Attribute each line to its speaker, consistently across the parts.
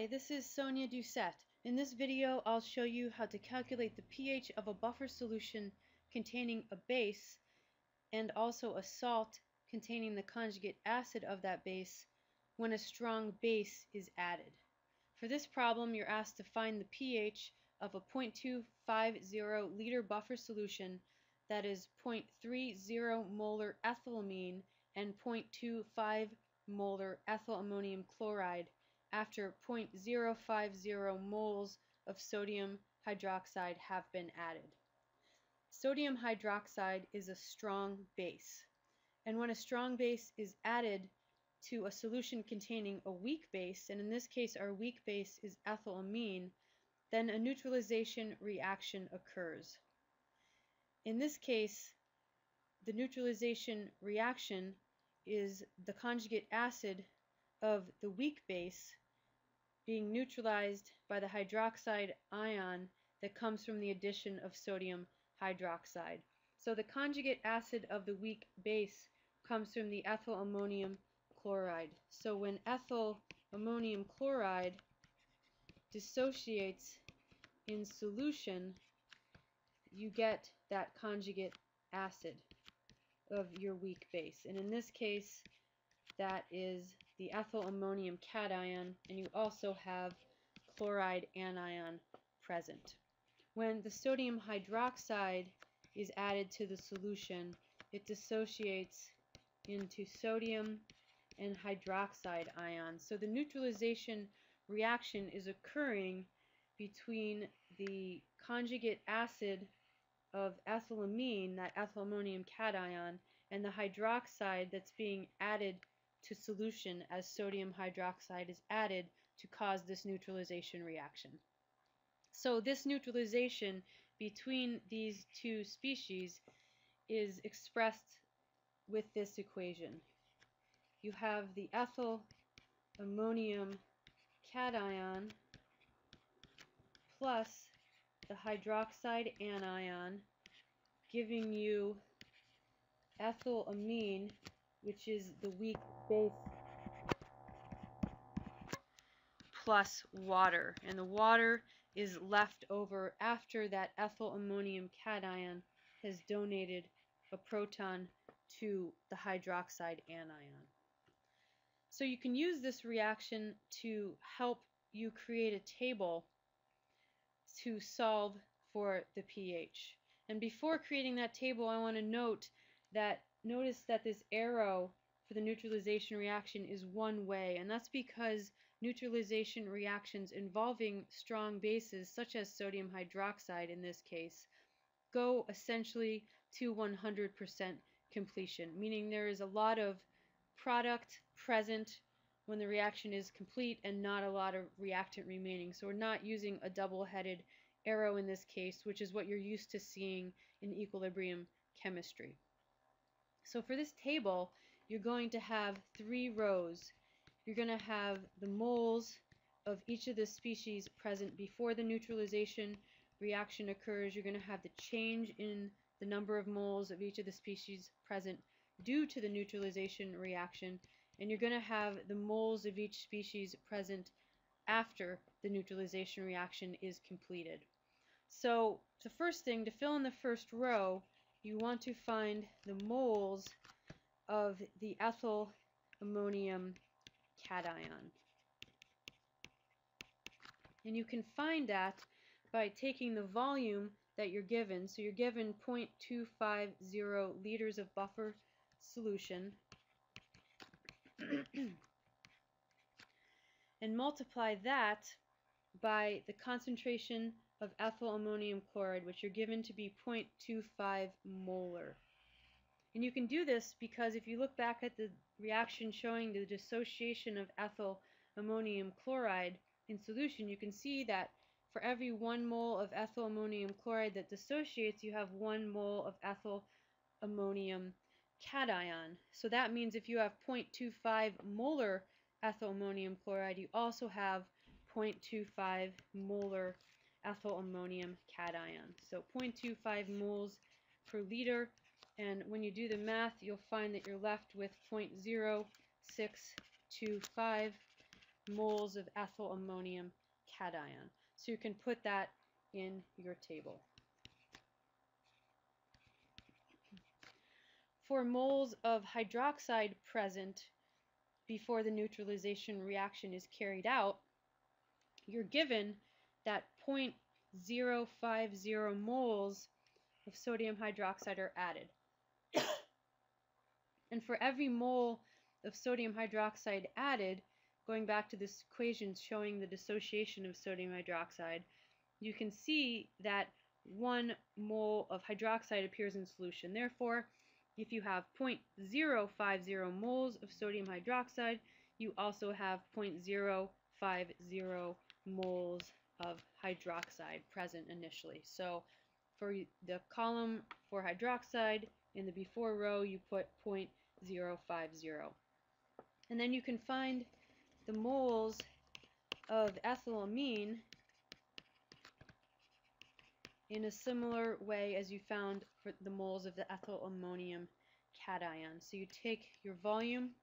Speaker 1: Hi, this is Sonia Doucette. In this video, I'll show you how to calculate the pH of a buffer solution containing a base and also a salt containing the conjugate acid of that base when a strong base is added. For this problem, you're asked to find the pH of a 0.250 liter buffer solution that is 0.30 molar ethylamine and 0.25 molar ethyl ammonium chloride after 0.050 moles of sodium hydroxide have been added. Sodium hydroxide is a strong base, and when a strong base is added to a solution containing a weak base, and in this case our weak base is ethylamine, then a neutralization reaction occurs. In this case, the neutralization reaction is the conjugate acid of the weak base being neutralized by the hydroxide ion that comes from the addition of sodium hydroxide. So the conjugate acid of the weak base comes from the ethyl ammonium chloride. So when ethyl ammonium chloride dissociates in solution, you get that conjugate acid of your weak base. And in this case, that is the ethyl ammonium cation, and you also have chloride anion present. When the sodium hydroxide is added to the solution, it dissociates into sodium and hydroxide ions. So the neutralization reaction is occurring between the conjugate acid of ethylamine, that ethyl ammonium cation, and the hydroxide that's being added to solution as sodium hydroxide is added to cause this neutralization reaction. So this neutralization between these two species is expressed with this equation. You have the ethyl ammonium cation plus the hydroxide anion, giving you ethylamine, which is the weak base, plus water. And the water is left over after that ethyl ammonium cation has donated a proton to the hydroxide anion. So you can use this reaction to help you create a table to solve for the pH. And before creating that table, I want to notice that this arrow for the neutralization reaction is one way, and that's because neutralization reactions involving strong bases, such as sodium hydroxide in this case, go essentially to 100% completion, meaning there is a lot of product present when the reaction is complete and not a lot of reactant remaining. So we're not using a double-headed arrow in this case, which is what you're used to seeing in equilibrium chemistry. So for this table, you're going to have 3 rows. You're going to have the moles of each of the species present before the neutralization reaction occurs. You're going to have the change in the number of moles of each of the species present due to the neutralization reaction, and you're going to have the moles of each species present after the neutralization reaction is completed. So the first thing, to fill in the first row, you want to find the moles of the ethyl ammonium cation. And you can find that by taking the volume that you're given. So you're given 0.250 liters of buffer solution and multiply that by the concentration of ethyl ammonium chloride, which you're given to be 0.25 molar. And you can do this because if you look back at the reaction showing the dissociation of ethyl ammonium chloride in solution, you can see that for every 1 mole of ethyl ammonium chloride that dissociates, you have 1 mole of ethyl ammonium cation. So that means if you have 0.25 molar ethyl ammonium chloride, you also have 0.25 molar ethyl ammonium cation. So 0.25 moles per liter, and when you do the math, you'll find that you're left with 0.0625 moles of ethyl ammonium cation. So you can put that in your table. For moles of hydroxide present before the neutralization reaction is carried out, you're given that 0.050 moles of sodium hydroxide are added. And for every mole of sodium hydroxide added, going back to this equation showing the dissociation of sodium hydroxide, you can see that 1 mole of hydroxide appears in solution. Therefore, if you have 0.050 moles of sodium hydroxide, you also have 0.050 moles of hydroxide present initially. So for the column for hydroxide, in the before row, you put 0.050. And then you can find the moles of ethylamine in a similar way as you found for the moles of the ethyl ammonium cation. So you take your volume,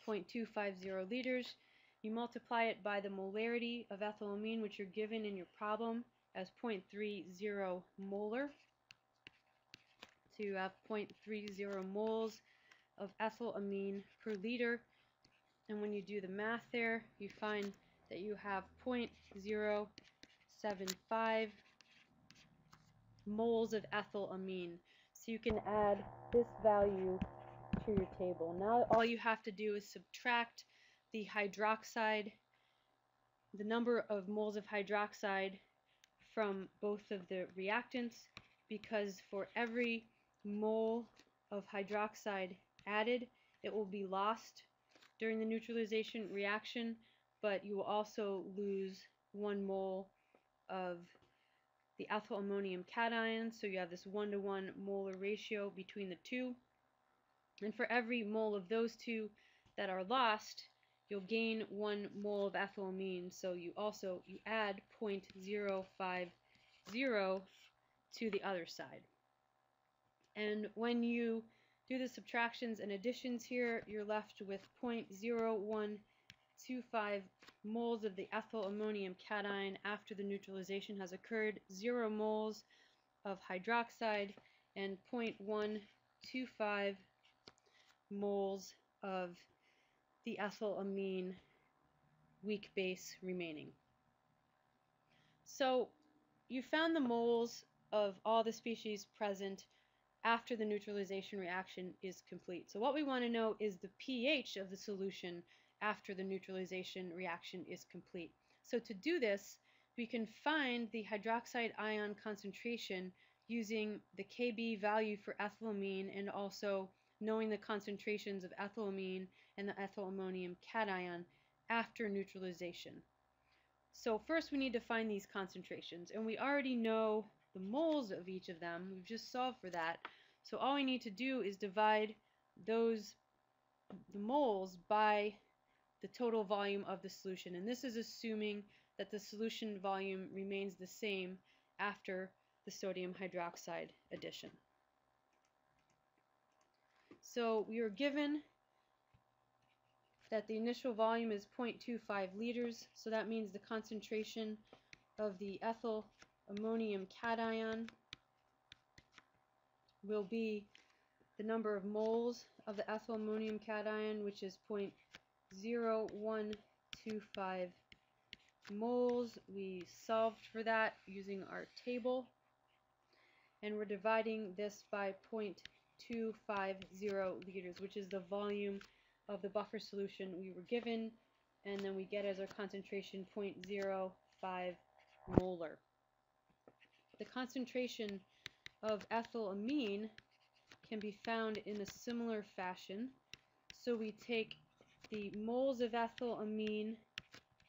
Speaker 1: 0.250 liters, you multiply it by the molarity of ethylamine, which you're given in your problem as 0.30 molar. So you have 0.30 moles of ethylamine per liter, and when you do the math there, you find that you have 0.075 moles of ethylamine. So you can add this value to your table. Now all you have to do is subtract the hydroxide, the number of moles of hydroxide from both of the reactants, because for every mole of hydroxide added, it will be lost during the neutralization reaction, but you will also lose 1 mole of the ethyl ammonium cation, so you have this 1-to-1 molar ratio between the two. And for every mole of those two that are lost, you'll gain 1 mole of ethylamine, so you add 0.050 to the other side. And when you do the subtractions and additions here, you're left with 0.0125 moles of the ethyl ammonium cation after the neutralization has occurred, 0 moles of hydroxide, and 0.125 moles of the ethylamine weak base remaining. So you found the moles of all the species present after the neutralization reaction is complete. So what we want to know is the pH of the solution after the neutralization reaction is complete. So to do this, we can find the hydroxide ion concentration using the Kb value for ethylamine and also knowing the concentrations of ethylamine and the ethyl ammonium cation after neutralization. So first we need to find these concentrations, and we already know the moles of each of them. We've just solved for that. So all we need to do is divide the moles by the total volume of the solution. And this is assuming that the solution volume remains the same after the sodium hydroxide addition. So we are given that the initial volume is 0.25 liters. So that means the concentration of the ethyl ammonium cation will be the number of moles of the ethyl ammonium cation, which is 0.0125 moles. We solved for that using our table, and we're dividing this by 0.250 liters, which is the volume of the buffer solution we were given, and then we get as our concentration 0.05 molar. The concentration of ethylamine can be found in a similar fashion. So we take the moles of ethylamine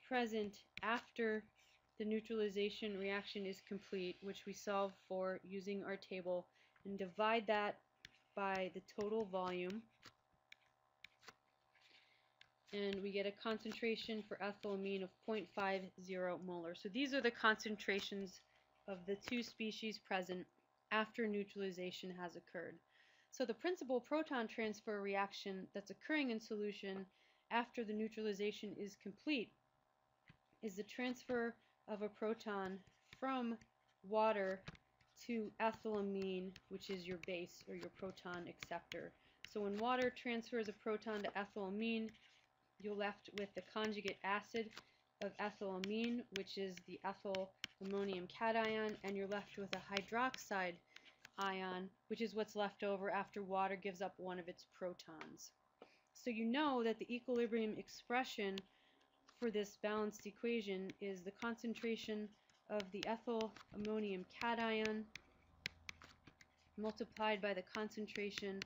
Speaker 1: present after the neutralization reaction is complete, which we solve for using our table, and divide that by the total volume, and we get a concentration for ethylamine of 0.50 molar. So these are the concentrations of the two species present after neutralization has occurred. So the principal proton transfer reaction that's occurring in solution after the neutralization is complete is the transfer of a proton from water to ethylamine, which is your base or your proton acceptor. So when water transfers a proton to ethylamine, you're left with the conjugate acid of ethylamine, which is the ethyl ammonium cation, and you're left with a hydroxide ion, which is what's left over after water gives up one of its protons. So you know that the equilibrium expression for this balanced equation is the concentration of the ethyl ammonium cation multiplied by the concentration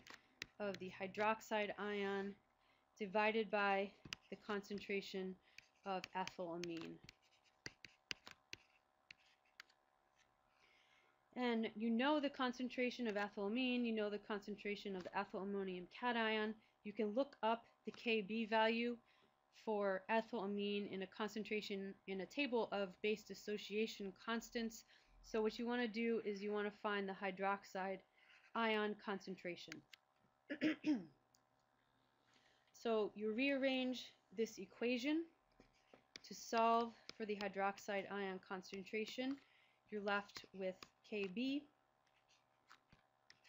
Speaker 1: of the hydroxide ion divided by the concentration of ethylamine. And you know the concentration of ethylamine, you know the concentration of the ethyl ammonium cation. You can look up the Kb value for ethylamine in a concentration in a table of base dissociation constants. So what you want to do is you want to find the hydroxide ion concentration. So you rearrange this equation to solve for the hydroxide ion concentration. You're left with Kb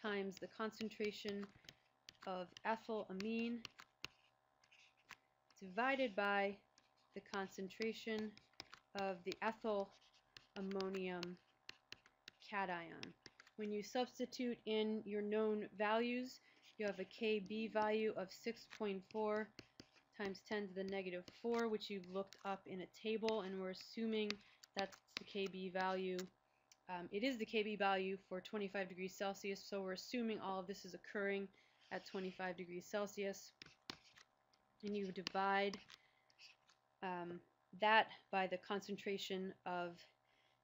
Speaker 1: times the concentration of ethylamine divided by the concentration of the ethyl ammonium cation. When you substitute in your known values, you have a Kb value of 6.4 times 10 to the negative 4, which you've looked up in a table, and we're assuming that's the Kb value. It is the Kb value for 25 degrees Celsius, so we're assuming all of this is occurring at 25 degrees Celsius. And you divide that by the concentration of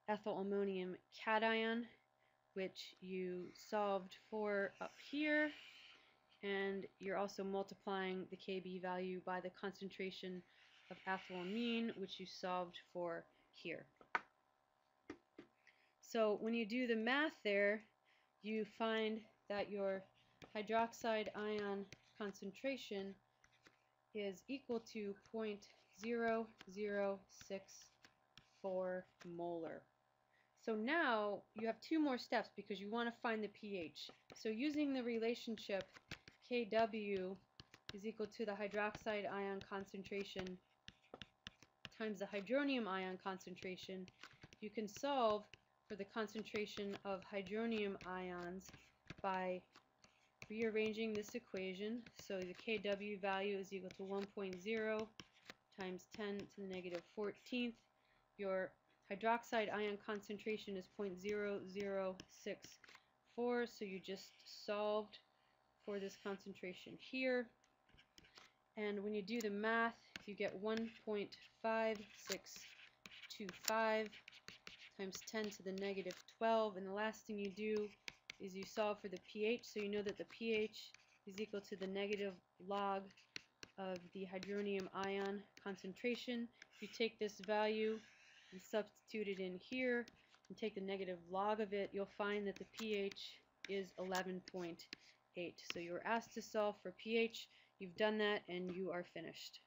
Speaker 1: ethyl ammonium cation, which you solved for up here, and you're also multiplying the Kb value by the concentration of ethylamine, which you solved for here. So when you do the math there, you find that your hydroxide ion concentration is equal to 0.0064 molar. So now you have two more steps because you want to find the pH. So using the relationship Kw is equal to the hydroxide ion concentration times the hydronium ion concentration, you can solve for the concentration of hydronium ions by rearranging this equation. So the Kw value is equal to 1.0 times 10 to the negative 14th. Your hydroxide ion concentration is 0.0064, so you just solved for this concentration here. And when you do the math, you get 1.5625 times 10 to the negative 12. And the last thing you do is you solve for the pH. So you know that the pH is equal to the negative log of the hydronium ion concentration. If you take this value and substitute it in here and take the negative log of it, you'll find that the pH is 11.8. So you were asked to solve for pH. You've done that and you are finished.